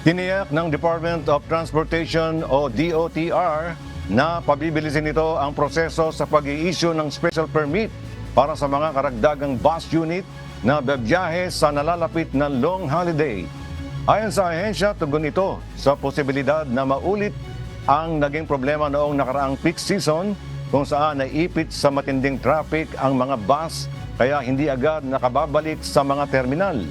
Tiniyak ng Department of Transportation o DOTR na pabibilisin nito ang proseso sa pag-i-issue ng special permit para sa mga karagdagang bus unit na babiyahe sa nalalapit na long holiday. Ayon sa ahensya, tugon ito sa posibilidad na maulit ang naging problema noong nakaraang peak season kung saan naipit sa matinding traffic ang mga bus kaya hindi agad nakababalik sa mga terminal.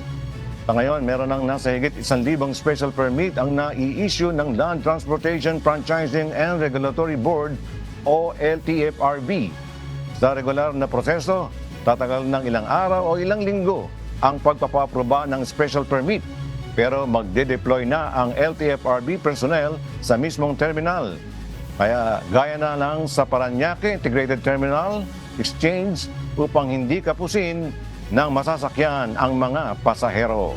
Sa ngayon, meron ng nasa higit 1,000 special permit ang nai-issue ng Land Transportation Franchising and Regulatory Board o LTFRB. Sa regular na proseso, tatagal ng ilang araw o ilang linggo ang pagpapaproba ng special permit. Pero magde-deploy na ang LTFRB personnel sa mismong terminal. Kaya gaya na lang sa Parañaque Integrated Terminal Exchange upang hindi kapusin ng masasakyan ang mga pasahero.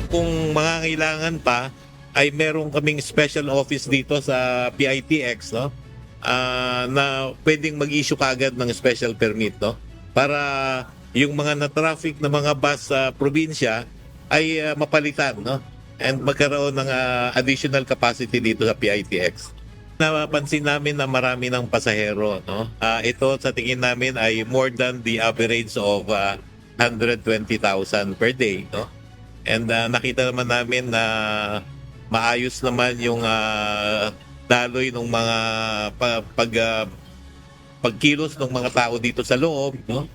Kung mangangailangan pa, ay meron kaming special office dito sa PITX, no? Na pwedeng mag-issue kaagad ng special permit, no? Para yung mga na-traffic na mga bus sa probinsya ay mapalitan, no? And magkaroon ng additional capacity dito sa PITX. Napansin namin na marami ng pasahero, no? Ito sa tingin namin ay more than the average of 120,000 per day, no? And nakita naman namin na maayos naman yung daloy ng mga pagkilos ng mga tao dito sa loob, no?